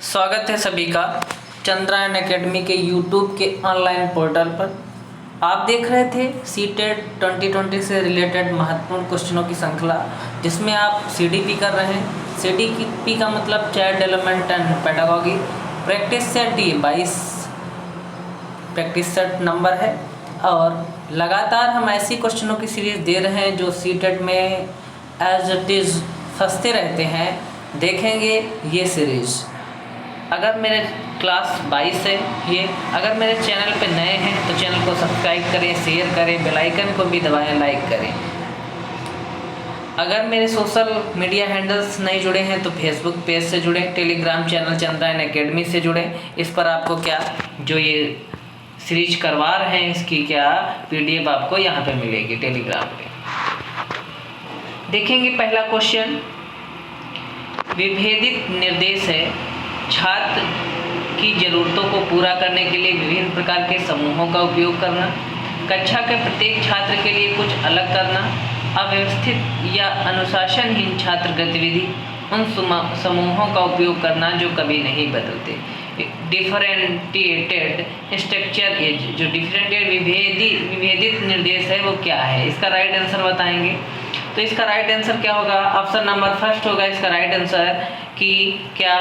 स्वागत है सभी का चंद्रायन एकेडमी के यूट्यूब के ऑनलाइन पोर्टल पर। आप देख रहे थे सीटेट 2020 से रिलेटेड महत्वपूर्ण क्वेश्चनों की श्रृंखला, जिसमें आप सीडीपी कर रहे हैं। सीडीपी का मतलब child development and pedagogy. Practice set ये 22 प्रैक्टिस सेट नंबर है और लगातार हम ऐसी क्वेश्चनों की सीरीज़ दे रहे हैं जो सीटेट में एज इट इज़ फंसते रहते हैं। देखेंगे ये सीरीज़। अगर मेरे क्लास 22 है ये, अगर मेरे चैनल पे नए हैं तो चैनल को सब्सक्राइब करें, शेयर करें, बेल आइकन को भी दबाएं, लाइक करें। अगर मेरे सोशल मीडिया हैंडल्स नहीं जुड़े हैं तो फेसबुक पेज से जुड़ें, टेलीग्राम चैनल चंद्रायन एकेडमी से जुड़ें। इस पर आपको क्या जो ये सीरीज करवा रहे हैं इसकी क्या PDF आपको यहाँ पे मिलेगी टेलीग्राम पे। देखेंगे पहला क्वेश्चन, विभेदित निर्देश है छात्र की ज़रूरतों को पूरा करने के लिए विभिन्न प्रकार के समूहों का उपयोग करना, कक्षा के प्रत्येक छात्र के लिए कुछ अलग करना, अव्यवस्थित या अनुशासनहीन छात्र गतिविधि, उन समूहों का उपयोग करना जो कभी नहीं बदलते। डिफरेंटिएटेड स्ट्रक्चर इज, जो डिफरेंटिएट विभेदित निर्देश है वो क्या है, इसका राइट आंसर बताएंगे। तो इसका राइट आंसर क्या होगा, ऑप्शन नंबर फर्स्ट होगा इसका राइट आंसर कि क्या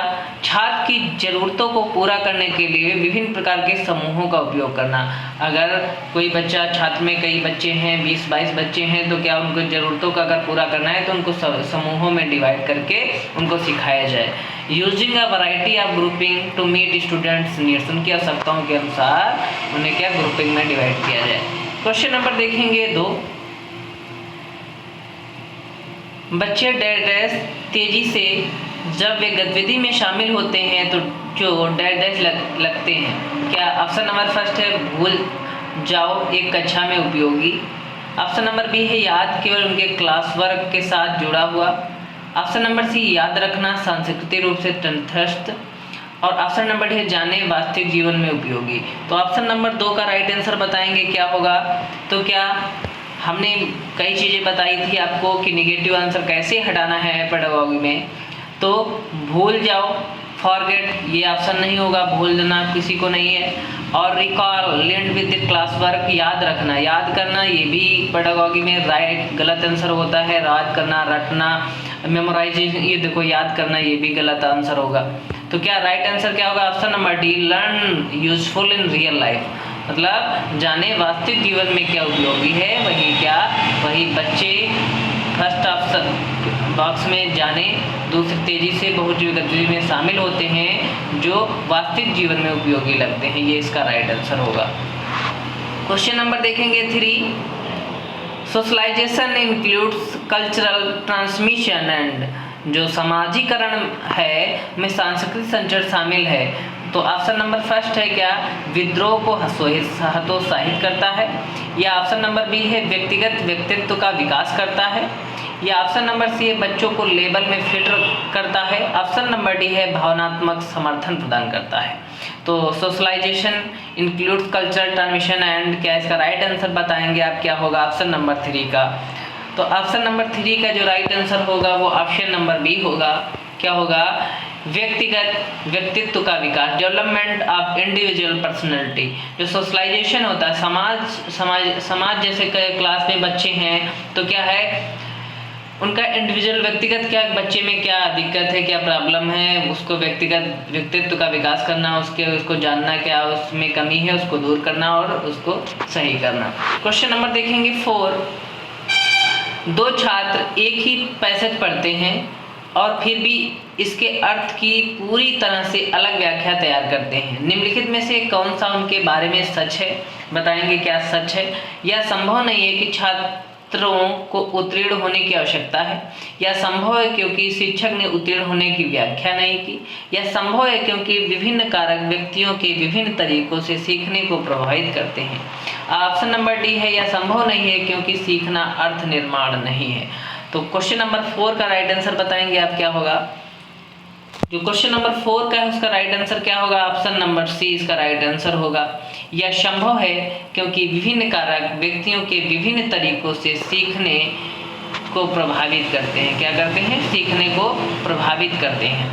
छात्र की ज़रूरतों को पूरा करने के लिए विभिन्न प्रकार के समूहों का उपयोग करना। अगर कोई बच्चा, छात्र में कई बच्चे हैं, 20-22 बच्चे हैं, तो क्या उनको ज़रूरतों का अगर पूरा करना है तो उनको समूहों में डिवाइड करके उनको सिखाया जाए। Using a variety of grouping to meet students needs, उनकी आवश्यकताओं के अनुसार उन्हें क्या ग्रुपिंग में डिवाइड किया जाए। क्वेश्चन नंबर देखेंगे 2, बच्चे डैश तेजी से जब वे गतिविधि में शामिल होते हैं तो जो डैश लगते हैं। क्या ऑप्शन नंबर फर्स्ट है भूल जाओ एक कक्षा में उपयोगी, ऑप्शन नंबर बी है याद केवल उनके क्लास वर्क के साथ जुड़ा हुआ, ऑप्शन नंबर सी याद रखना सांस्कृतिक रूप से तटस्थ, और ऑप्शन नंबर डी है जाने वास्तविक जीवन में उपयोगी। तो ऑप्शन नंबर 2 का राइट आंसर बताएंगे क्या होगा। तो क्या हमने कई चीज़ें बताई थी आपको कि निगेटिव आंसर कैसे हटाना है पेडागॉजी में। तो भूल जाओ, फॉरगेट, ये ऑप्शन नहीं होगा, भूल जाना किसी को नहीं है। और recall, linked with the class work, याद रखना, याद करना, ये भी पेडागॉजी में राइट गलत आंसर होता है। याद करना, रटना, मेमोराइजेशन, ये देखो याद करना, ये भी गलत आंसर होगा। तो क्या राइट आंसर क्या होगा, option number D, learn useful in real life, मतलब जाने वास्तविक जीवन में क्या उपयोगी है, वही बच्चे फर्स्ट ऑप्शन बॉक्स में जाने दूसरी तेजी से बहुजीवी गतिविधि में शामिल होते हैं जो वास्तविक जीवन में उपयोगी लगते हैं, ये इसका राइट आंसर होगा। क्वेश्चन नंबर देखेंगे 3, socialisation includes cultural transmission and, जो समाजीकरण है में सांस्कृतिक संचार शामिल है। तो ऑप्शन नंबर फर्स्ट है क्या विद्रोह को हतोत्साहित करता है, या ऑप्शन नंबर बी है व्यक्तिगत व्यक्तित्व का विकास करता है, या ऑप्शन नंबर सी है बच्चों को लेबल में फिट करता है, ऑप्शन नंबर डी है भावनात्मक समर्थन प्रदान करता है। तो socialisation includes cultural transmission and, क्या इसका राइट आंसर बताएंगे आप, क्या होगा ऑप्शन नंबर 3 का। तो ऑप्शन नंबर 3 का जो राइट आंसर होगा वो ऑप्शन नंबर बी होगा। क्या होगा, व्यक्तिगत व्यक्तित्व का विकास, डेवलपमेंट ऑफ इंडिविजुअल पर्सनैलिटी। जो सोशलाइजेशन होता है, समाज जैसे क्लास में बच्चे हैं तो क्या है उनका इंडिविजुअल व्यक्तिगत, क्या बच्चे में क्या दिक्कत है, क्या प्रॉब्लम है, उसको व्यक्तिगत व्यक्तित्व का विकास करना, उसको जानना क्या उसमें कमी है, उसको दूर करना और उसको सही करना। क्वेश्चन नंबर देखेंगे 4, 2 छात्र एक ही पैसेज पढ़ते हैं और फिर भी इसके अर्थ की पूरी तरह से अलग व्याख्या तैयार करते हैं। निम्नलिखित में से कौन सा उनके बारे में सच है, बताएंगे क्या सच है। यह संभव नहीं है कि छात्रों को उत्तीर्ण होने की आवश्यकता है, यह संभव है क्योंकि शिक्षक ने उत्तीर्ण होने की व्याख्या नहीं की, यह संभव है क्योंकि विभिन्न कारक व्यक्तियों के विभिन्न तरीकों से सीखने को प्रभावित करते हैं। ऑप्शन नंबर डी है यह संभव नहीं है क्योंकि सीखना अर्थ निर्माण नहीं है। तो क्वेश्चन नंबर 4 का राइट आंसर बताएंगे आप क्या होगा। जो क्वेश्चन नंबर 4 का है उसका राइट आंसर क्या होगा, ऑप्शन नंबर सी इसका राइट आंसर होगा। यह संभव है क्योंकि विभिन्न कारक व्यक्तियों के विभिन्न तरीकों से सीखने को प्रभावित करते हैं। क्या करते हैं, सीखने को प्रभावित करते हैं।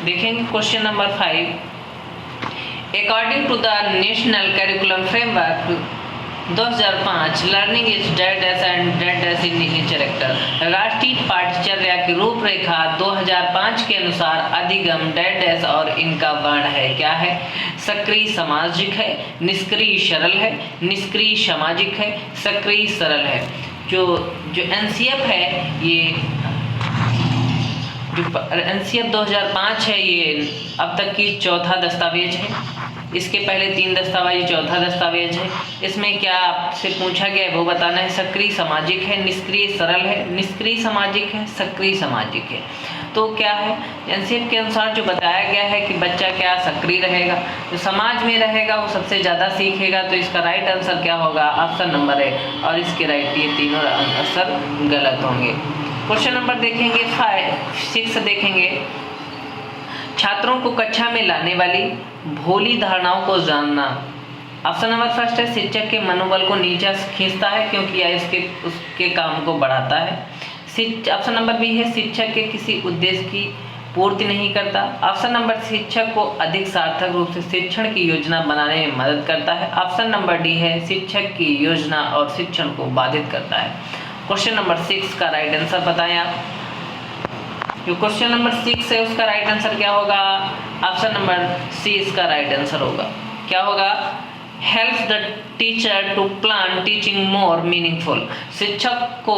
देखेंगे question number 5। According to the national curriculum framework 2005 learning is dead S and dead S in nature actor. राष्ट्रीय पाठ्यचर्या की रूपरेखा 2005 के अनुसार अधिगम डेड एस और इनका वर्ण है। क्या है? सक्रिय सामाजिक है, निष्क्रिय सरल है, निष्क्रिय सामाजिक है, सक्रिय सरल है। जो एनसीएफ है, ये जो एनसीएफ 2005 है, ये अब तक की चौथा दस्तावेज है। इसके पहले 3 दस्तावेज, चौथा दस्तावेज है। इसमें क्या आपसे पूछा गया है वो बताना है। सक्रिय सामाजिक है, निष्क्रिय सरल है, निष्क्रिय सामाजिक है, सक्रिय सामाजिक है। तो क्या है, एनसीएफ के अनुसार जो बताया गया है कि बच्चा क्या सक्रिय रहेगा, जो समाज में रहेगा वो सबसे ज़्यादा सीखेगा। तो इसका राइट आंसर क्या होगा? ऑप्शन नंबर है। और इसके राइट ये तीनों आंसर गलत होंगे। क्वेश्चन नंबर देखेंगे 6 देखेंगे। छात्रों को कक्षा में लाने वाली भोली धारणाओं को जानना। ऑप्शन नंबर फर्स्ट है शिक्षक के मनोबल को नीचा खींचता है क्योंकि यह उसके काम को बढ़ाता है। ऑप्शन नंबर बी है शिक्षक के किसी उद्देश्य की पूर्ति नहीं करता। ऑप्शन नंबर शिक्षक को अधिक सार्थक रूप से शिक्षण की योजना बनाने में मदद करता है। ऑप्शन नंबर डी है शिक्षक की योजना और शिक्षण को बाधित करता है। क्वेश्चन नंबर 6 का राइट आंसर बताएं आप। जो क्वेश्चन नंबर 6 है उसका राइट आंसर क्या होगा? ऑप्शन नंबर सी इसका राइट आंसर होगा। क्या होगा? Helps the teacher to plan teaching more meaningful. शिक्षक को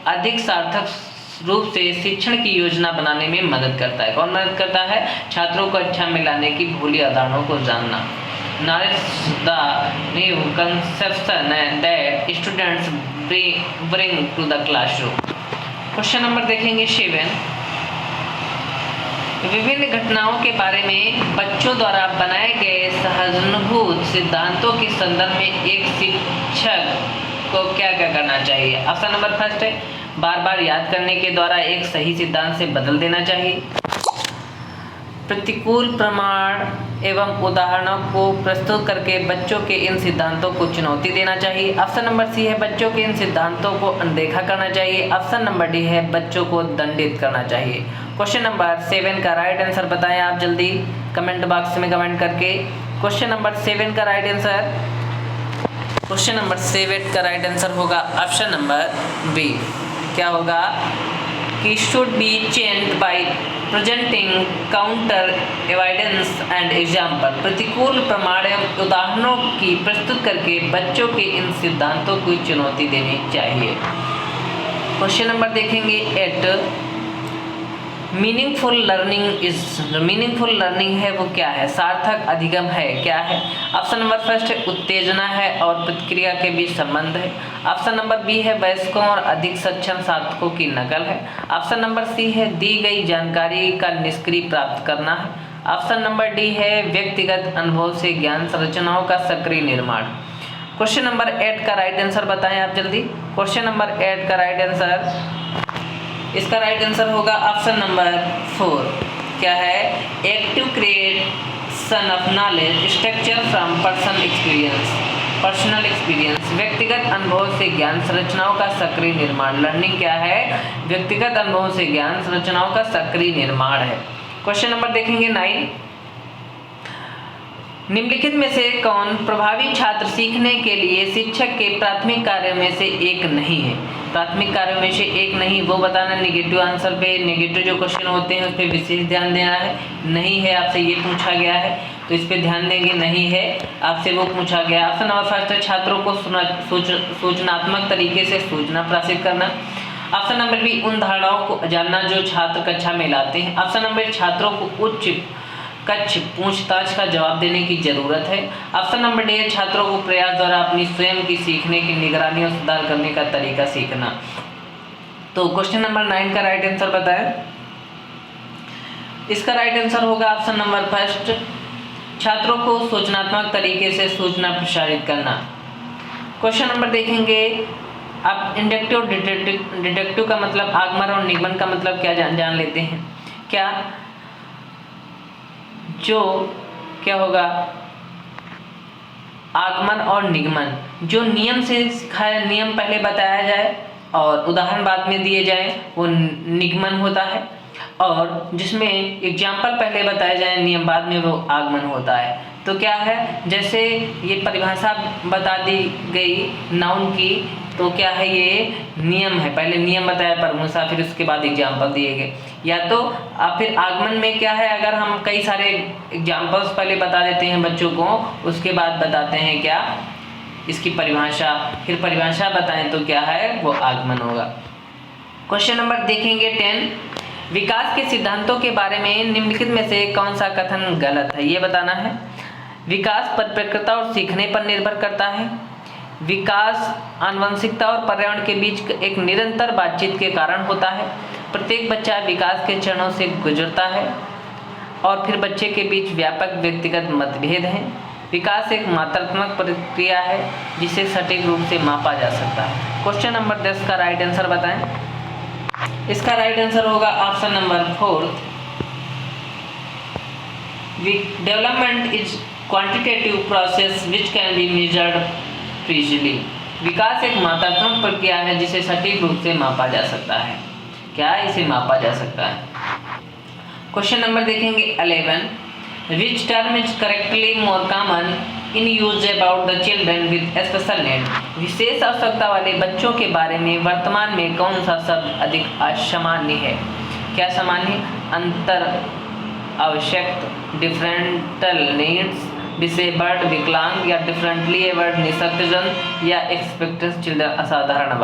अधिक सार्थक रूप से शिक्षण की योजना बनाने में मदद करता है। कौन मदद करता है? छात्रों को कक्षा में लाने की भोली अवधारणाओं को जानना। Knowledge the new conception that students bring to the classroom। Question number देखेंगे 7। विभिन्न घटनाओं के बारे में बच्चों द्वारा बनाए गए सहानुभूत सिद्धांतों के संदर्भ में एक शिक्षक को क्या क्या करना चाहिए? ऑप्शन नंबर फर्स्ट है बार बार याद करने के द्वारा एक सही सिद्धांत से बदल देना चाहिए। प्रतिकूल प्रमाण एवं उदाहरणों को प्रस्तुत करके बच्चों के इन सिद्धांतों को चुनौती देना चाहिए। ऑप्शन नंबर सी है बच्चों के इन सिद्धांतों को अनदेखा करना चाहिए। ऑप्शन नंबर डी है बच्चों को दंडित करना चाहिए। क्वेश्चन नंबर 7 का राइट आंसर बताएं आप जल्दी कमेंट बॉक्स में कमेंट करके। क्वेश्चन नंबर 7 का राइट आंसर, क्वेश्चन नंबर 7 का राइट आंसर होगा ऑप्शन नंबर बी। क्या होगा? कि should be changed by presenting counter evidence and example. प्रतिकूल प्रमाण एवं उदाहरणों की प्रस्तुत करके बच्चों के इन सिद्धांतों को चुनौती देनी चाहिए। क्वेश्चन नंबर देखेंगे 8। मीनिंगफुल लर्निंग है वो क्या है? सार्थक अधिगम है। क्या है? ऑप्शन नंबर फर्स्ट है उत्तेजना है और प्रतिक्रिया के बीच संबंध है। ऑप्शन नंबर बी है वयस्कों और अधिक सक्षम साधकों की नकल है। ऑप्शन नंबर सी है दी गई जानकारी का निष्क्रिय प्राप्त करना है। ऑप्शन नंबर डी है व्यक्तिगत अनुभव से ज्ञान संरचनाओं का सक्रिय निर्माण। क्वेश्चन नंबर 8 का राइट आंसर बताएं आप जल्दी। क्वेश्चन नंबर 8 का राइट आंसर, इसका राइट आंसर होगा ऑप्शन नंबर 4। क्या है? Active creation of knowledge structure from personal experience. व्यक्तिगत अनुभव से ज्ञान संरचनाओं का सक्रिय निर्माण। लर्निंग क्या है? व्यक्तिगत अनुभव से ज्ञान संरचनाओं का सक्रिय निर्माण है। क्वेश्चन नंबर देखेंगे 9। निम्नलिखित में से कौन प्रभावी छात्र सीखने के लिए शिक्षक के प्राथमिक कार्यों में से एक नहीं है? प्राथमिक कार्यों में से एक नहीं वो बताना। नेगेटिव आंसर पे, नेगेटिव जो क्वेश्चन होते हैं उस पर विशेष ध्यान देना है। नहीं है आपसे ये पूछा गया है तो इस पे ध्यान देंगे। नहीं है आपसे वो पूछा गया। ऑप्शन नंबर फर्स्ट है छात्रों को सूचनात्मक तरीके से सूचना प्रेषित करना। ऑप्शन नंबर बी उन धारणाओं को जानना जो छात्र कक्षा में लाते हैं। ऑप्शन नंबर छात्रों को उच्च कक्ष पूछताछ का जवाब देने की जरूरत है। ऑप्शन नंबर डी है छात्रों को प्रयास द्वारा अपनी स्वयं की सीखने की निगरानी और सुधार करने का तरीका सीखना। तो क्वेश्चन नंबर 9 का राइट आंसर बताएं। इसका राइट आंसर होगा ऑप्शन नंबर फर्स्ट छात्रों को सूचनात्मक तरीके से सूचना प्रसारित करना। क्वेश्चन नंबर देखेंगे अब इंडक्टिव डिडक्टिव का मतलब आगमन और निगमन का मतलब क्या जान लेते हैं। क्या जो क्या होगा आगमन और निगमन, जो नियम से सिखाया नियम पहले बताया जाए और उदाहरण बाद में दिए जाए वो निगमन होता है। और जिसमें एग्जाम्पल पहले बताए जाए, नियम बाद में वो आगमन होता है। तो क्या है, जैसे ये परिभाषा बता दी गई नाउन की, तो क्या है, ये नियम है, पहले नियम बताया प्रमुसा, फिर उसके बाद एग्जाम्पल दिए गए। या तो फिर आगमन में क्या है, अगर हम कई सारे एग्जाम्पल्स पहले बता देते हैं बच्चों को, उसके बाद बताते हैं क्या, इसकी परिभाषा, फिर परिभाषा बताएं तो क्या है, वो आगमन होगा। क्वेश्चन नंबर देखेंगे 10, विकास के सिद्धांतों के बारे में निम्नलिखित में से कौन सा कथन गलत है, ये बताना है। विकास परिपक्वता और सीखने पर निर्भर करता है। विकास आनुवंशिकता और पर्यावरण के बीच एक निरंतर बातचीत के कारण होता है। प्रत्येक बच्चा विकास के चरणों से गुजरता है और फिर बच्चे के बीच व्यापक व्यक्तिगत मतभेद हैं। विकास एक मात्रात्मक प्रक्रिया है जिसे सटीक रूप से मापा जा सकता है। क्वेश्चन नंबर 10 का राइट आंसर बताएं। इसका राइट आंसर होगा option number 4। Development is quantitative process which can be measured precisely. विकास एक मात्रात्मक प्रक्रिया है जिसे सटीक रूप से मापा जा सकता है। क्या इसे मापा जा सकता है? क्वेश्चन नंबर देखेंगे 11, which term is correctly more common in use about the children with special need. विशेष आवश्यकता वाले बच्चों के बारे में वर्तमान में कौन सा शब्द अधिक सामान्य है? क्या सामान्य? अंतर आवश्यक, डिफरेंटल नीड्स, डिसेबल्ड विकलांग, या डिफरेंटली एबल्ड निःशक्तजन, या एक्सपेक्टेड चिल्ड्रन असाधारण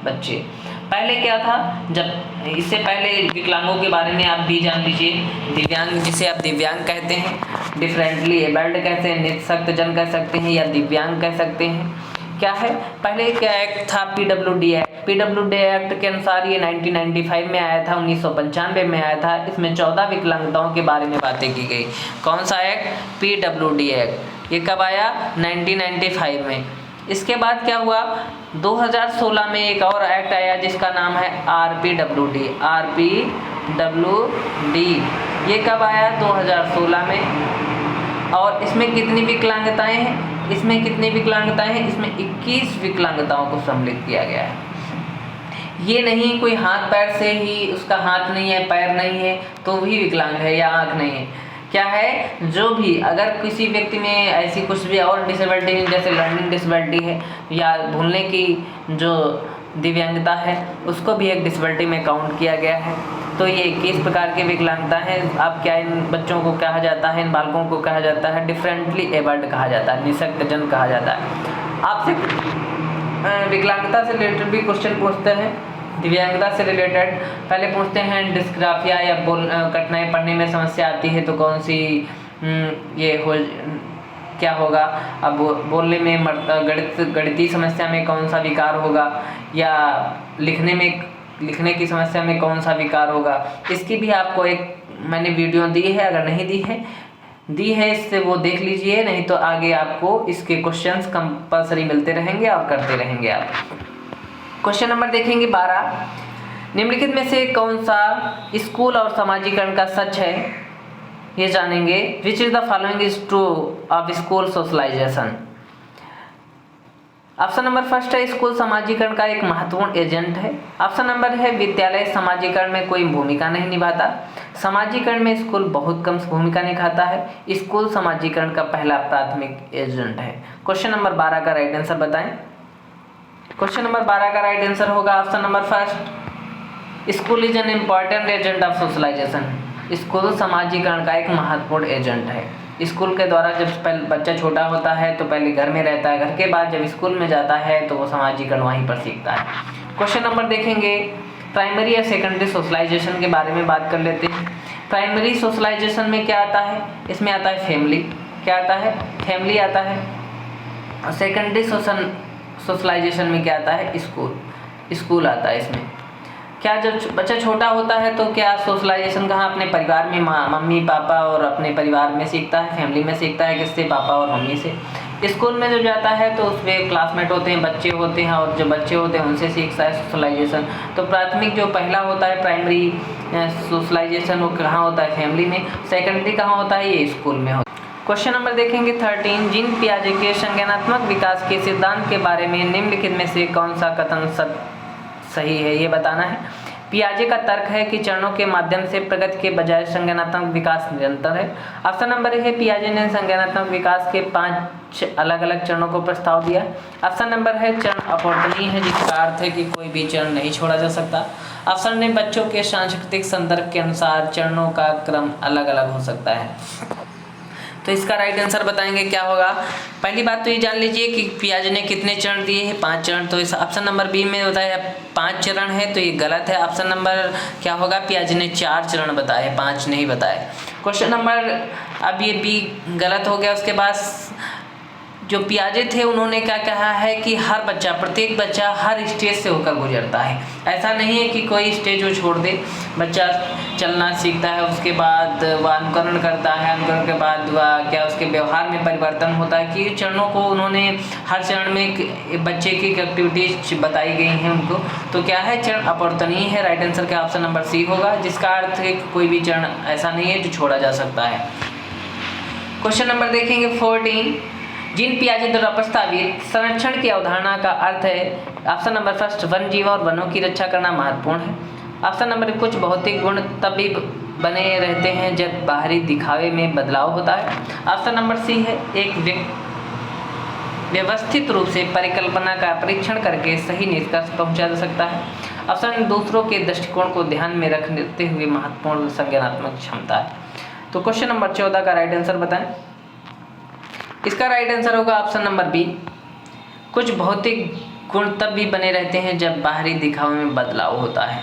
बच्चे। पहले क्या था, जब इससे पहले विकलांगों के बारे में आप भी जान लीजिए। दिव्यांग, जिसे आप दिव्यांग कहते हैं, डिफरेंटली एबल्ड कहते हैं, निःशक्तजन कह सकते हैं, या दिव्यांग कह सकते हैं। क्या है, पहले क्या एक्ट था, PWD एक्ट। PWD एक्ट के अनुसार ये 1995 में आया था, 1995 में आया था। इसमें 14 विकलांगताओं के बारे में बातें की गई। कौन सा एक्ट? PWD act. ये कब आया? 1995 में। इसके बाद क्या हुआ, 2016 में एक और एक्ट आया जिसका नाम है RPWD। ये कब आया? 2016 में। और इसमें कितनी विकलांगताएं हैं? इसमें 21 विकलांगताओं को सम्मिलित किया गया है। ये नहीं कोई हाथ पैर से ही, उसका हाथ नहीं है, पैर नहीं है तो भी विकलांग है, या आँख नहीं है। क्या है, जो भी अगर किसी व्यक्ति में ऐसी कुछ भी और डिसेबिलिटी है, जैसे लर्निंग डिसेबिलिटी है या भूलने की जो दिव्यांगता है, उसको भी एक डिसेबिलिटी में काउंट किया गया है। तो ये 21 प्रकार के विकलांगता है। अब क्या इन बच्चों को कहा जाता है, इन बालकों को कहा जाता है डिफरेंटली एबल्ड कहा जाता है, निःशक्तजन कहा जाता है। आपसे विकलांगता से रिलेटेड भी क्वेश्चन पूछते हैं, दिव्यांगता से रिलेटेड। पहले पूछते हैं डिस्ग्राफिया या कठिनाई पढ़ने में समस्या आती है तो कौन सी क्या होगा? अब बोलने में गणितीय समस्या में कौन सा विकार होगा, या लिखने की समस्या में कौन सा विकार होगा? इसकी भी आपको एक मैंने वीडियो दी है, अगर नहीं दी है इससे वो देख लीजिए, नहीं तो आगे आपको इसके क्वेश्चंस कंपलसरी मिलते रहेंगे और करते रहेंगे आप। क्वेश्चन नंबर देखेंगे 12, निम्नलिखित में से कौन सा स्कूल और समाजीकरण का सच है, ये जानेंगे। Which is the following is true of school socialisation. Option number first है, स्कूल समाजीकरण का एक महत्वपूर्ण एजेंट है। ऑप्शन नंबर है, विद्यालय समाजीकरण में कोई भूमिका नहीं निभाता। समाजीकरण में स्कूल बहुत कम भूमिका निभाता है। स्कूल समाजीकरण का पहला प्राथमिक एजेंट है। क्वेश्चन नंबर 12 का राइट आंसर बताएं। क्वेश्चन नंबर 12 का राइट आंसर होगा option number first, school is an important agent of socialisation. School समाजीकरण का एक महत्वपूर्ण एजेंट है। स्कूल के द्वारा जब पहले बच्चा छोटा होता है तो पहले घर में रहता है, घर के बाद जब स्कूल में जाता है तो वो समाजीकरण वहीं पर सीखता है। क्वेश्चन नंबर देखेंगे, प्राइमरी या सेकेंडरी सोशलाइजेशन के बारे में बात कर लेते हैं। प्राइमरी सोशलाइजेशन में क्या आता है? इसमें आता है फैमिली। क्या आता है? फैमिली आता है। सेकेंडरी सोशलाइजेशन में क्या आता है? स्कूल आता है। इसमें क्या, जब बच्चा छोटा होता है तो क्या सोशलाइजेशन कहाँ? अपने परिवार में मम्मी पापा और अपने परिवार में सीखता है, फैमिली में सीखता है। किससे? पापा और मम्मी से। स्कूल में जब जाता है तो उसमें क्लासमेट होते हैं, बच्चे होते हैं, और जो बच्चे होते हैं उनसे सीखता है सोशलाइजेशन। तो प्राथमिक जो पहला होता है प्राइमरी सोशलाइजेशन, वो कहाँ होता है? फैमिली में। सेकेंडरी कहाँ होता है? ये स्कूल में होता है। क्वेश्चन नंबर देखेंगे 13, जीन पियाजे के संज्ञानात्मक विकास के सिद्धांत के बारे में निम्नलिखित में से कौन सा कथन सही है, ये बताना है। पियाजे का तर्क है कि चरणों के माध्यम से प्रगति के बजाय संज्ञानात्मक विकास निरंतर है। ऑप्शन नंबर है पियाजे ने संज्ञानात्मक विकास के 5 अलग अलग चरणों को प्रस्ताव दिया। ऑप्शन नंबर है चरण अपवर्तनीय है, जिसका अर्थ है कि कोई भी चरण नहीं छोड़ा जा सकता। ऑप्शन ने बच्चों के सांस्कृतिक संदर्भ के अनुसार चरणों का क्रम अलग अलग हो सकता है। तो इसका राइट आंसर बताएंगे क्या होगा। पहली बात तो ये जान लीजिए कि पियाजे ने कितने चरण दिए हैं, 5 चरण। तो इस ऑप्शन नंबर बी में बताया 5 चरण है, तो ये गलत है। ऑप्शन नंबर क्या होगा, पियाजे ने 4 चरण बताए, 5 नहीं बताए। क्वेश्चन नंबर अब ये बी गलत हो गया। उसके बाद जो पियाजे थे उन्होंने क्या कहा है कि हर बच्चा, प्रत्येक बच्चा हर स्टेज से होकर गुजरता है। ऐसा नहीं है कि कोई स्टेज वो छोड़ दे। बच्चा चलना सीखता है, उसके बाद वह अनुकरण करता है, अनुकरण के बाद वह क्या उसके व्यवहार में परिवर्तन होता है। कि चरणों को उन्होंने हर चरण में एक बच्चे की एक्टिविटीज बताई गई हैं उनको। तो क्या है, चरण अपवर्तनीय है। राइट आंसर क्या ऑप्शन नंबर सी होगा, जिसका अर्थ है कि कोई भी चरण ऐसा नहीं है जो छोड़ा जा सकता है। क्वेश्चन नंबर देखेंगे 14। जीन पियाजे द्वारा प्रस्तावित संरक्षण की अवधारणा का अर्थ है। ऑप्शन नंबर फर्स्ट, वन जीव और वनों की रक्षा करना महत्वपूर्ण है। ऑप्शन नंबर कुछ भौतिक गुण तब भी बने रहते हैं जब बाहरी दिखावे में बदलाव होता है। ऑप्शन नंबर सी है, एक व्यवस्थित रूप से परिकल्पना का परीक्षण करके सही निष्कर्ष पहुंचा जा सकता है। ऑप्शन दूसरों के दृष्टिकोण को ध्यान में रखते हुए महत्वपूर्ण संज्ञानात्मक क्षमता है। तो क्वेश्चन नंबर 14 का राइट आंसर बताएं। इसका राइट आंसर होगा ऑप्शन नंबर बी, कुछ भौतिक गुण तब भी बने रहते हैं जब बाहरी दिखावे में बदलाव होता है।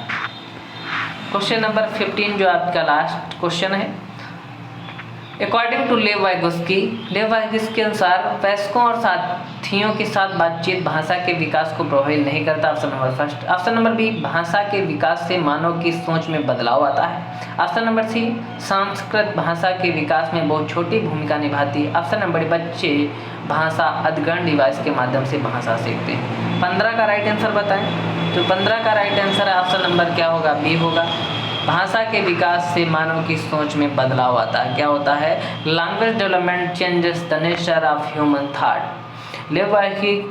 क्वेश्चन नंबर 15 जो आपका लास्ट क्वेश्चन है। अकॉर्डिंग टू लेव वाइगोस्की के अनुसार वयस्कों और साथियों के साथ बातचीत भाषा के विकास को प्रभावित नहीं करता। Option number first. Option number B, भाषा के विकास से मानव की सोच में बदलाव आता है। ऑप्शन नंबर सी, संस्कृत भाषा के विकास में बहुत छोटी भूमिका निभाती है। ऑप्शन नंबर डी, बच्चे भाषा अधिग्रहण डिवाइस के माध्यम से भाषा सीखते हैं। 15 का राइट आंसर बताएं। तो 15 का राइट आंसर ऑप्शन नंबर क्या होगा, बी होगा। भाषा के विकास से मानव की सोच में बदलाव आता है। क्या होता है, language development changes the nature of human thought. लेव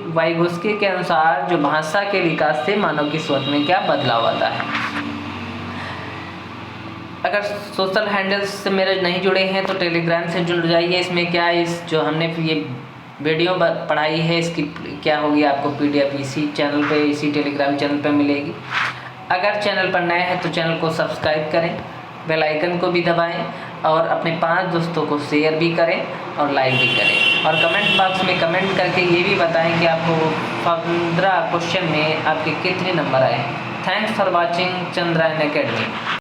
वाइगोस्की के अनुसार जो भाषा के विकास से मानव की सोच में क्या बदलाव आता है। अगर सोशल हैंडल्स से मेरे नहीं जुड़े हैं तो टेलीग्राम से जुड़ जाइए। इसमें क्या इस जो हमने ये वीडियो पढ़ाई है इसकी क्या होगी, आपको PDF इसी चैनल पे, इसी टेलीग्राम चैनल पे मिलेगी। अगर चैनल पर नए हैं तो चैनल को सब्सक्राइब करें, बेल आइकन को भी दबाएं और अपने 5 दोस्तों को शेयर भी करें और लाइक भी करें। और कमेंट बॉक्स में कमेंट करके ये भी बताएं कि आपको 15 क्वेश्चन में आपके कितने नंबर आए। Thanks for watching Chandrayaan academy.